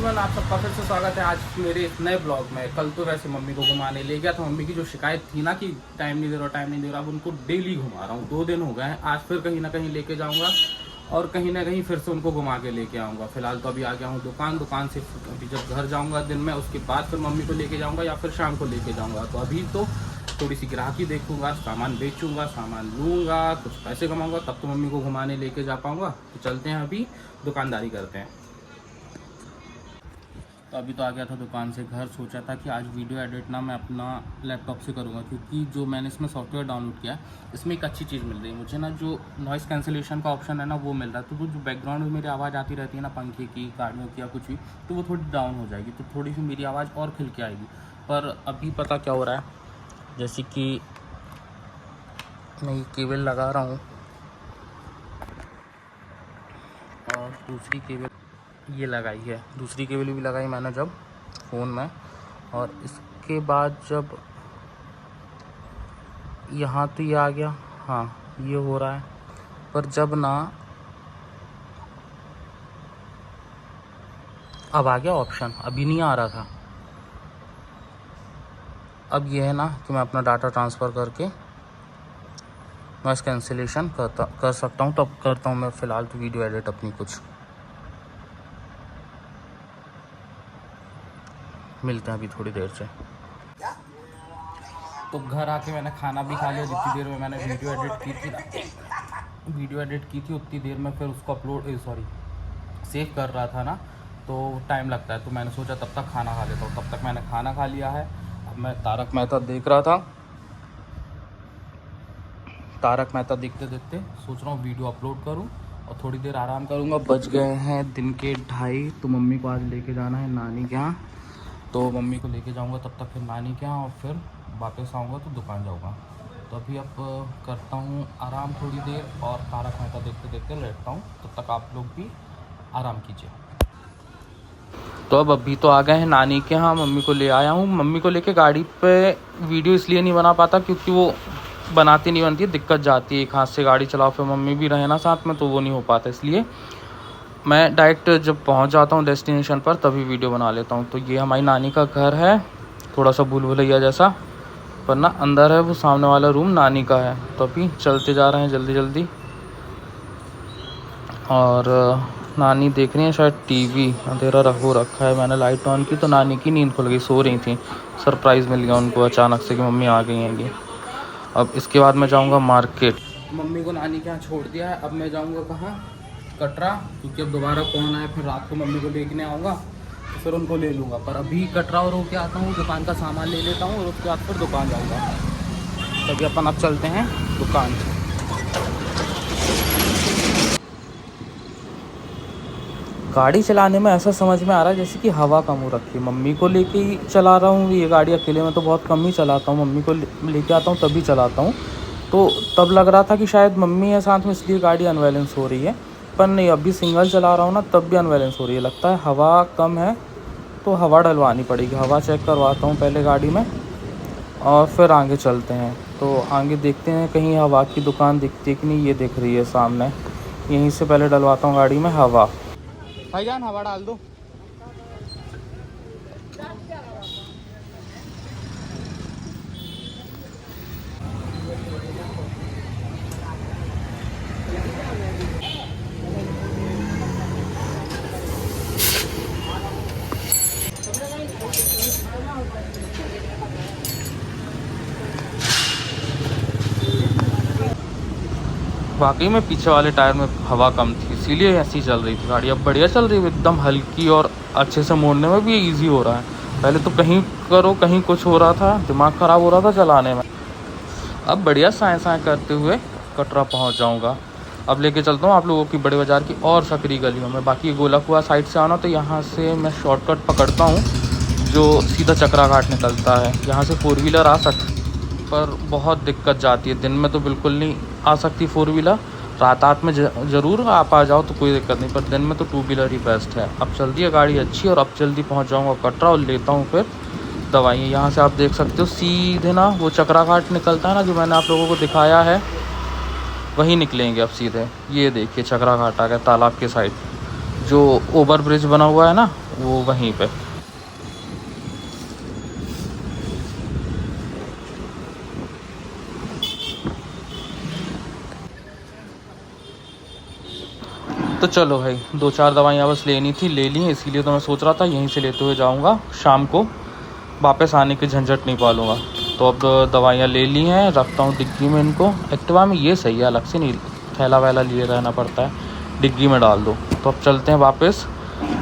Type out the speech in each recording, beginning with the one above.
Everyone, आप सबका फिर से स्वागत है आज मेरे इस नए ब्लॉग में। कल तो वैसे मम्मी को घुमाने ले गया था। मम्मी की जो शिकायत थी ना कि टाइम नहीं दे रहा, अब उनको डेली घुमा रहा हूँ। 2 दिन हो गए हैं। आज फिर कहीं ना कहीं लेके जाऊँगा और कहीं ना कहीं फिर से उनको घुमा के लेके आऊँगा। फिलहाल तो अभी आ गया हूँ दुकान से। अभी जब घर जाऊँगा दिन में, उसके बाद फिर मम्मी को लेके जाऊँगा या फिर शाम को लेके जाऊँगा। तो अभी तो थोड़ी सी ग्राहकी देखूंगा, सामान बेचूंगा, सामान लूँगा, कुछ पैसे कमाऊँगा, तब तो मम्मी को घुमाने लेके जा पाऊँगा। तो चलते हैं, अभी दुकानदारी करते हैं। तो अभी तो आ गया था दुकान से घर। सोचा था कि आज वीडियो एडिट ना मैं अपना लैपटॉप से करूँगा, क्योंकि जो मैंने इसमें सॉफ्टवेयर डाउनलोड किया है इसमें एक अच्छी चीज़ मिल रही है मुझे ना, जो नॉइज़ कैंसिलेशन का ऑप्शन है ना वो मिल रहा है। तो वो जो बैकग्राउंड में मेरी आवाज़ आती रहती है ना, पंखे की, गाड़ियों की या कुछ भी, तो वो थोड़ी डाउन हो जाएगी। तो थोड़ी सी मेरी आवाज़ और खिल के आएगी। पर अभी पता क्या हो रहा है, जैसे कि मैं ये केबल लगा रहा हूँ और दूसरी केबल ये लगाई है, दूसरी केबल भी लगाई मैंने जब फ़ोन में, और इसके बाद जब यहाँ तो ये आ गया, हाँ ये हो रहा है। पर जब ना अब आ गया ऑप्शन, अभी नहीं आ रहा था। अब ये है ना कि मैं अपना डाटा ट्रांसफ़र करके नॉइस कैंसिलेशन कर सकता हूँ। तब करता हूँ मैं फ़िलहाल तो वीडियो एडिट अपनी कुछ। मिलते हैं अभी थोड़ी देर से। तो घर आके मैंने खाना भी खा लिया। जितनी देर में मैंने वीडियो एडिट की थी उतनी देर में फिर उसको सेव कर रहा था ना, तो टाइम लगता है। तो मैंने सोचा तब तक खाना खा लेता हूँ। तब तक मैंने खाना खा लिया है। अब मैं तारक मेहता देख रहा था। तारक मेहता देखते देखते सोच रहा हूँ वीडियो अपलोड करूँ और थोड़ी देर आराम करूँगा। बज गए हैं दिन के 2:30। तो मम्मी को आज लेके जाना है नानी के यहाँ, तो मम्मी को लेके जाऊँगा। तब तक फिर नानी के यहाँ और फिर वापस आऊँगा तो दुकान जाऊँगा। तो अभी अब करता हूँ आराम थोड़ी देर और तारक मेहता देखते देखते लेटता हूँ। तब तक आप लोग भी आराम कीजिए। तो अब अभी तो आ गए हैं नानी के यहाँ। मम्मी को ले आया हूँ। मम्मी को लेके गाड़ी पे वीडियो इसलिए नहीं बना पाता क्योंकि वो बनाती नहीं बनती है, दिक्कत जाती है। एक हाथ से गाड़ी चलाओ, फिर मम्मी भी रहे ना साथ में, तो वो नहीं हो पाता। इसलिए मैं डायरेक्ट जब पहुंच जाता हूं डेस्टिनेशन पर तभी वीडियो बना लेता हूं। तो ये हमारी नानी का घर है, थोड़ा सा भूल भुलैया जैसा, पर ना अंदर है। वो सामने वाला रूम नानी का है। तो अभी चलते जा रहे हैं जल्दी जल्दी। और नानी देख रही है शायद टीवी, अंधेरा हो रखा है। मैंने लाइट ऑन की तो नानी की नींद खुल गई, सो रही थी। सरप्राइज़ मिल गया उनको अचानक से कि मम्मी आ गई हैं। अब इसके बाद मैं जाऊंगा मार्केट। मम्मी को नानी के यहाँ छोड़ दिया है। अब मैं जाऊंगा कहाँ, कटरा, क्योंकि अब दोबारा कौन आए, फिर रात को मम्मी को देखने आऊँगा तो फिर उनको ले लूँगा। पर अभी कटरा और होके आता हूँ, दुकान का सामान ले लेता हूँ और उसके बाद फिर दुकान जाऊँगा। तभी अपन अब चलते हैं दुकान। गाड़ी चलाने में ऐसा समझ में आ रहा है जैसे कि हवा कम हो रखी है। मम्मी को लेके ही चला रहा हूँ ये गाड़ी, अकेले में तो बहुत कम ही चलाता हूँ। मम्मी को लेके आता हूँ तभी चलाता हूँ। तो तब लग रहा था कि शायद मम्मी है साथ में इसलिए गाड़ी अनबैलेंस हो रही है, पर नहीं। अभी सिंगल चला रहा हूँ ना, तब भी अनबैलेंस हो रही है। लगता है हवा कम है, तो हवा डलवानी पड़ेगी। हवा चेक करवाता हूँ पहले गाड़ी में और फिर आगे चलते हैं। तो आगे देखते हैं कहीं हवा की दुकान दिखती है कि नहीं। ये दिख रही है सामने, यहीं से पहले डलवाता हूँ गाड़ी में हवा। भाईजान हवा डाल दो। वाकई में पीछे वाले टायर में हवा कम थी, इसीलिए ऐसी चल रही थी गाड़ी। अब बढ़िया चल रही है, एकदम हल्की, और अच्छे से मोड़ने में भी इजी हो रहा है। पहले तो कहीं करो कहीं कुछ हो रहा था, दिमाग ख़राब हो रहा था चलाने में। अब बढ़िया साए साए करते हुए कटरा पहुंच जाऊंगा। अब लेके चलता हूँ आप लोगों की बड़े बाज़ार की और सकरी गलियों में। बाकी गोलाकुआ साइड से आना तो यहाँ से मैं शॉर्टकट पकड़ता हूँ जो सीधा चक्रा घाट निकलता है। यहाँ से 4 व्हीलर आ सकती, पर बहुत दिक्कत जाती है। दिन में तो बिल्कुल नहीं आ सकती 4 व्हीलर, रात में ज़रूर आप आ जाओ तो कोई दिक्कत नहीं, पर दिन में तो 2 व्हीलर ही बेस्ट है। अब चलती है गाड़ी अच्छी, और अब जल्दी पहुंच जाऊंगा कटरा और लेता हूं फिर दवाइयाँ। यहाँ से आप देख सकते हो सीधे ना वो चक्रा घाट निकलता है ना, जो मैंने आप लोगों को दिखाया है, वहीं निकलेंगे अब सीधे। ये देखिए चक्रा घाट आ गया तालाब के साइड, जो ओवर ब्रिज बना हुआ है ना वो वहीं पे। तो चलो भाई, 2-4 दवाइयाँ बस लेनी थी, ले ली हैं, इसीलिए तो मैं सोच रहा था यहीं से लेते हुए जाऊँगा, शाम को वापस आने की झंझट नहीं पालूँगा। तो अब दवाइयाँ ले ली हैं, रखता हूँ डिग्गी में इनको। एक्टिवा में ये सही है, अलग से नहीं थैला वैला लिए रहना पड़ता है, डिग्गी में डाल दो। तो अब चलते हैं वापस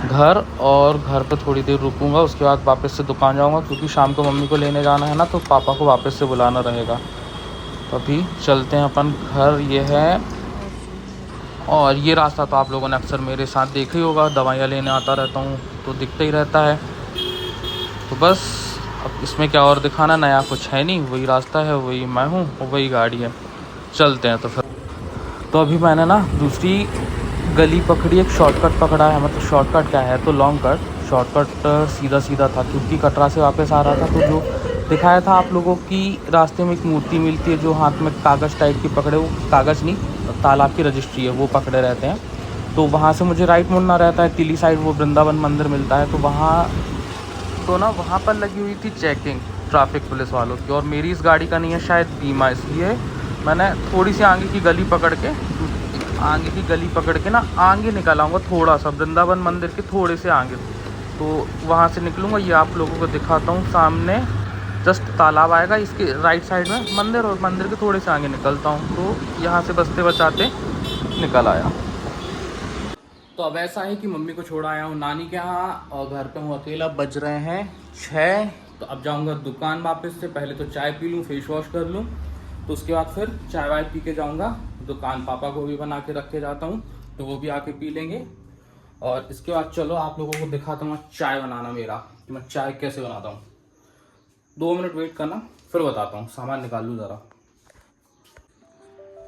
घर, और घर पे थोड़ी देर रुकूँगा, उसके बाद वापस से दुकान जाऊँगा, क्योंकि शाम को मम्मी को लेने जाना है ना, तो पापा को वापस से बुलाना रहेगा। तो अभी चलते हैं अपन घर। ये है, और ये रास्ता तो आप लोगों ने अक्सर मेरे साथ देखा ही होगा, दवाइयाँ लेने आता रहता हूँ तो दिखता ही रहता है। तो बस अब इसमें क्या और दिखाना, नया कुछ है नहीं, वही रास्ता है, वही मैं हूँ और वही गाड़ी है। चलते हैं तो फिर। तो अभी मैंने ना दूसरी गली पकड़ी, एक शॉर्टकट पकड़ा है, मतलब शॉर्टकट क्या है तो लॉन्ग कट, शॉर्टकट सीधा सीधा था, क्योंकि कटरा से वापस आ रहा था। तो जो दिखाया था आप लोगों की, रास्ते में एक मूर्ति मिलती है जो हाथ में कागज़ टाइप की पकड़े, वो कागज़ नहीं, तालाब की रजिस्ट्री है, वो पकड़े रहते हैं। तो वहाँ से मुझे राइट मुड़ना रहता है, तिली साइड वो वृंदावन मंदिर मिलता है। तो वहाँ तो ना, वहाँ पर लगी हुई थी चेकिंग ट्रैफिक पुलिस वालों की, और मेरी इस गाड़ी का नहीं है शायद बीमा, इसलिए मैंने थोड़ी सी आगे की गली पकड़ के, ना आगे निकल आऊँगा, थोड़ा सा वृंदावन मंदिर के थोड़े से आगे। तो वहाँ से निकलूँगा, ये आप लोगों को दिखाता हूँ, सामने जस्ट तालाब आएगा, इसके राइट साइड में मंदिर, और मंदिर के थोड़े से आगे निकलता हूँ। तो यहाँ से बचते बचाते निकल आया। तो अब ऐसा है कि मम्मी को छोड़ आया हूँ नानी के यहाँ, और घर पे हूँ अकेला। बज रहे हैं 6। तो अब जाऊँगा दुकान वापस से, पहले तो चाय पी लूँ, फेस वॉश कर लूँ, तो उसके बाद फिर चाय वाय पी के जाऊँगा दुकान। पापा को भी बना के रख के जाता हूँ, तो वो भी आके पी लेंगे। और इसके बाद चलो आप लोगों को दिखाता हूँ चाय बनाना मेरा, कि मैं चाय कैसे बनाता हूँ। 2 मिनट वेट करना, फिर बताता हूँ। सामान निकाल लूँ ज़रा।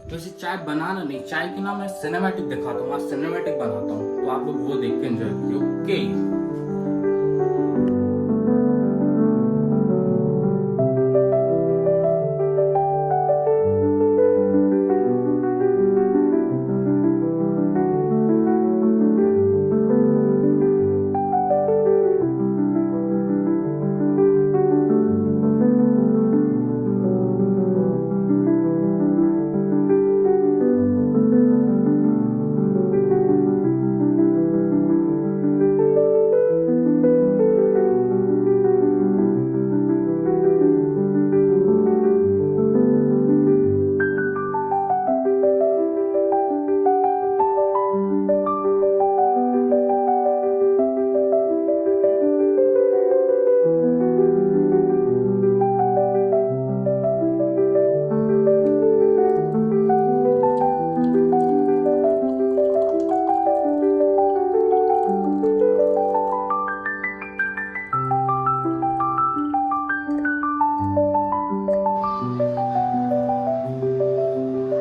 वैसे चाय बनाना नहीं, चाय की ना मैं सिनेमैटिक दिखाता हूँ, आज सिनेमैटिक बनाता हूँ, तो आप लोग वो देख के एंजॉय कीजिए। ओके।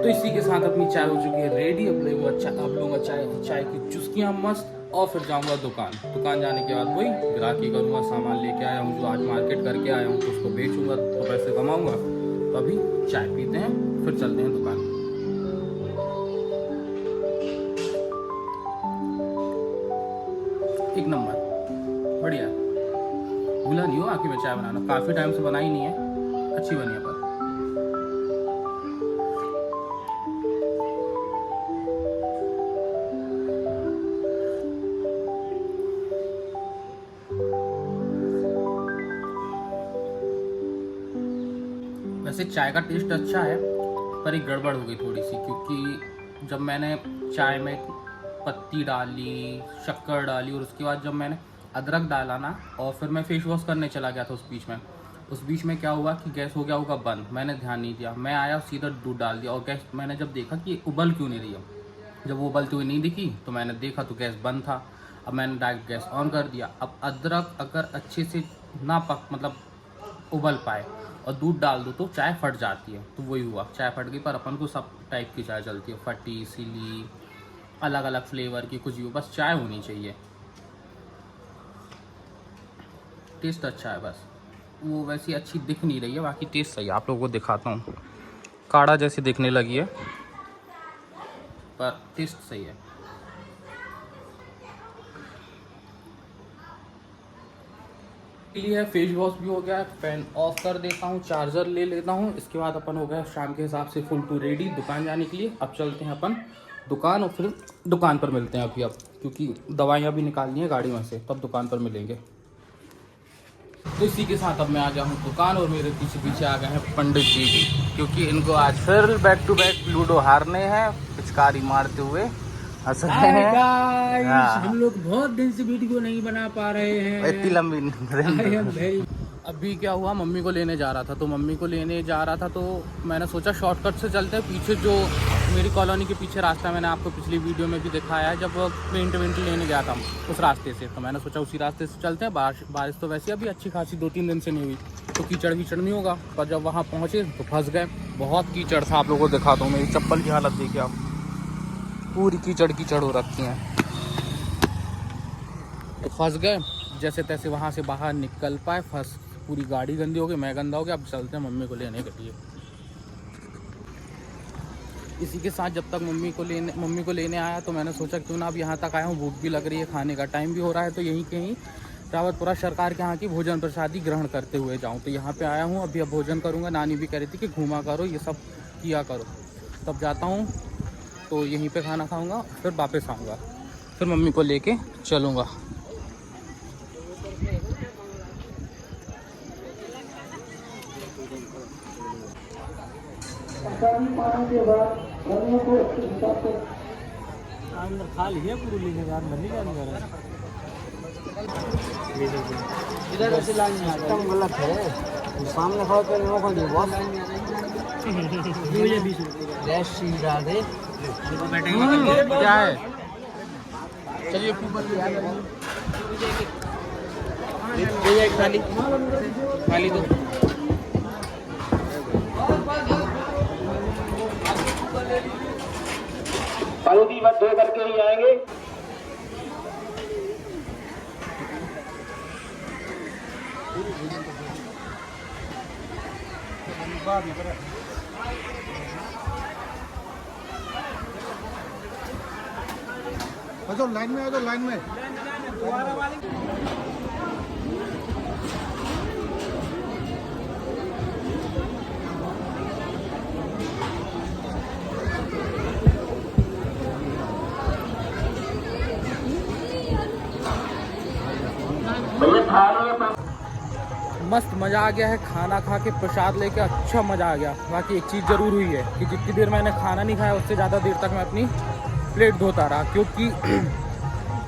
तो इसी के साथ अपनी चाय हो चुकी है रेडी। अब लूँगा चाय की चुस्कियाँ मस्त, और फिर जाऊँगा दुकान जाने के बाद वही ग्राहकी करूँगा, सामान लेके आया हूँ जो आज मार्केट करके आया हूँ, तो उसको बेचूँगा तो पैसे कमाऊँगा। तो अभी चाय पीते हैं, फिर चलते हैं दुकान। एक नंबर, बढ़िया। भूला नहीं हो आखिर में चाय बनाना, काफ़ी टाइम से बनाई नहीं है, अच्छी बनी है। पर वैसे चाय का टेस्ट अच्छा है, पर एक गड़बड़ हो गई थोड़ी सी, क्योंकि जब मैंने चाय में पत्ती डाली, शक्कर डाली, और उसके बाद जब मैंने अदरक डाला ना, और फिर मैं फेस वॉश करने चला गया था उस बीच में क्या हुआ कि गैस हो गया होगा बंद, मैंने ध्यान नहीं दिया, मैं आया सीधा दूध डाल दिया, और गैस मैंने जब देखा कि उबल क्यों नहीं रही है, जब वो उबलती हुई नहीं दिखी तो मैंने देखा तो गैस बंद था। अब मैंने डायरेक्ट गैस ऑन कर दिया। अब अदरक अगर अच्छे से ना मतलब उबल पाए और दूध डाल दो तो चाय फट जाती है, तो वही हुआ, चाय फट गई। पर अपन को सब टाइप की चाय चलती है, फटी, सीली, अलग अलग फ्लेवर की, कुछ भी हो, बस चाय होनी चाहिए, टेस्ट अच्छा है बस। वो वैसी अच्छी दिख नहीं रही है, बाकी टेस्ट सही है। आप लोगों को दिखाता हूँ, काढ़ा जैसी दिखने लगी है पर टेस्ट सही है। निकली है, फेस वॉश भी हो गया, फैन ऑफ कर देता हूँ, चार्जर ले लेता हूँ। इसके बाद अपन हो गया शाम के हिसाब से फुल टू रेडी दुकान जाने के लिए। अब चलते हैं अपन दुकान और फिर दुकान पर मिलते हैं अभी, अब क्योंकि दवाइयाँ भी निकालनी है गाड़ी में से, तब दुकान पर मिलेंगे। तो इसी के साथ अब मैं आ गया हूँ दुकान और मेरे पीछे पीछे आ गए हैं पंडित जी भी, क्योंकि इनको आज फिर बैक टू बैक लूडो हारने हैं पिचकारी मारते हुए हंस रहे हैं। हम लोग बहुत दिन से वीडियो नहीं बना पा रहे हैं, इतनी लंबी। अभी क्या हुआ, मम्मी को लेने जा रहा था, तो मम्मी को लेने जा रहा था तो मैंने सोचा शॉर्टकट से चलते हैं। पीछे जो मेरी कॉलोनी के पीछे रास्ता, मैंने आपको पिछली वीडियो में भी दिखाया है, जब पेंट वेंट लेने गया था उस रास्ते से, तो मैंने सोचा उसी रास्ते से चलते हैं। बारिश तो वैसे अभी अच्छी खासी 2-3 दिन से नहीं हुई, तो कीचड़ वीचड़ नहीं होगा। पर जब वहाँ पहुँचे तो फंस गए, बहुत कीचड़ था। आप लोगों को दिखाता हूँ, मेरी चप्पल की हालत देखिए आप, पूरी कीचड़ कीचड़ हो रखी है। तो फंस गए, जैसे तैसे वहाँ से बाहर निकल पाए, पूरी गाड़ी गंदी हो गई, मैं गंदा हो गया। अब चलते हैं मम्मी को लेने के लिए। इसी के साथ जब तक मम्मी को लेने आया तो मैंने सोचा क्यों ना अब यहाँ तक आया हूँ, भूख भी लग रही है, खाने का टाइम भी हो रहा है, तो यहीं कहीं रावतपुरा सरकार के यहाँ की भोजन प्रसादी ग्रहण करते हुए जाऊँ। तो यहाँ पे आया हूँ, अभी अब भोजन करूँगा। नानी भी कह रही थी कि घूमा करो, ये सब किया करो। तब जाता हूँ तो यहीं पे खाना खाऊँगा, फिर वापस आऊँगा, फिर मम्मी को लेके चलूँगा। अंदर खा लिया पूरी लेने के बाद नहीं जाने वाला। इधर से लाइन में सिस्टम गलत है, सामने खाओ तो नो खाओ बॉस। 20 जय श्री राधे। क्या है, चलिए खाली दो। पलूदी मत धो करके ही आएंगे। लाइन में आ जाओ, लाइन में। मस्त मज़ा आ गया है, खाना खा के प्रसाद लेके अच्छा मज़ा आ गया। बाकी एक चीज़ ज़रूर हुई है कि जितनी देर मैंने खाना नहीं खाया उससे ज़्यादा देर तक मैं अपनी प्लेट धोता रहा, क्योंकि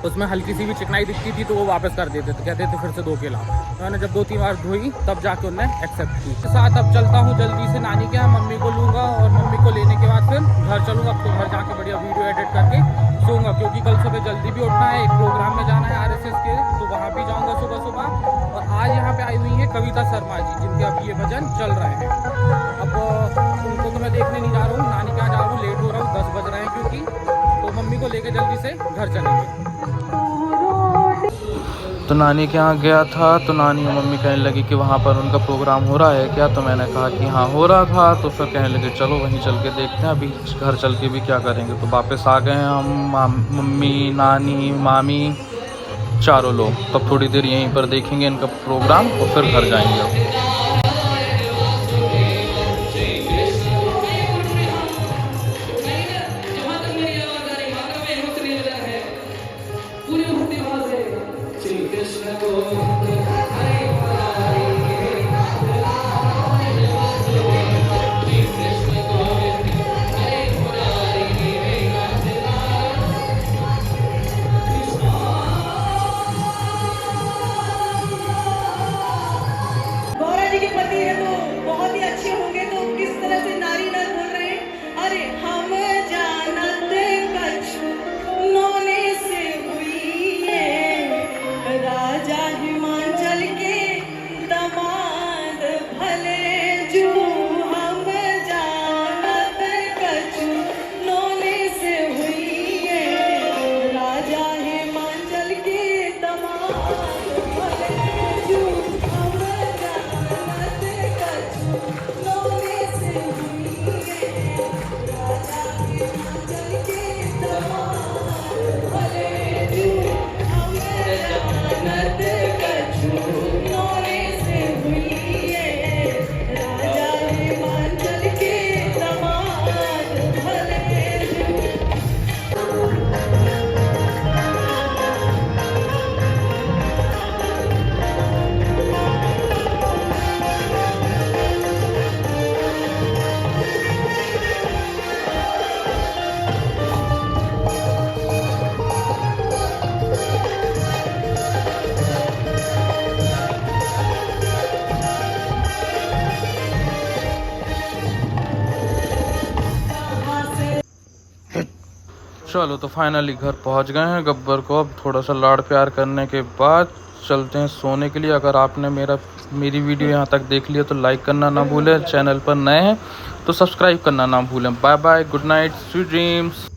उसमें हल्की सी भी चिकनाई दिखती थी तो वो वापस कर देते थे, कहते थे फिर से धो के लाओ। तो मैंने जब 2-3 बार धोई तब जाके उन्होंने एक्सेप्ट की। साथ अब चलता हूँ जल्दी से नानी के यहाँ, मम्मी को लूँगा और मम्मी को लेने के बाद फिर घर चलूँगा। तो घर जाके बढ़िया वीडियो एडिट करके सोऊंगा, क्योंकि कल सुबह जल्दी भी उठना है, एक प्रोग्राम में जाना है RSS के, तो वहाँ भी जाऊँगा सुबह सुबह। और आज यहाँ पे आई हुई है कविता शर्मा जी, जिनके अब ये भजन चल रहे हैं। अब उनको तो मैं देखने नहीं जा रहा हूँ, नानी के यहाँ जा रहा हूँ, लेट हो रहा हूँ, 10 बज रहे हैं क्योंकि, तो मम्मी को लेके जल्दी से घर चलेंगे। तो नानी के यहाँ गया था, तो नानी और मम्मी कहने लगी कि वहाँ पर उनका प्रोग्राम हो रहा है क्या, तो मैंने कहा कि हाँ हो रहा था। तो फिर कहने लगे चलो वहीं चल के देखते हैं, अभी घर चल के भी क्या करेंगे। तो वापस आ गए हम, मम्मी, नानी, मामी, चारों लोग। तब थोड़ी देर यहीं पर देखेंगे इनका प्रोग्राम और फिर घर जाएंगे। गौरा जी की चलो तो फाइनली घर पहुंच गए हैं। गब्बर को अब थोड़ा सा लाड़ प्यार करने के बाद चलते हैं सोने के लिए। अगर आपने मेरी वीडियो यहाँ तक देख लिया तो लाइक करना ना भूलें, चैनल पर नए हैं तो सब्सक्राइब करना ना भूलें। Bye bye, good night, sweet dreams.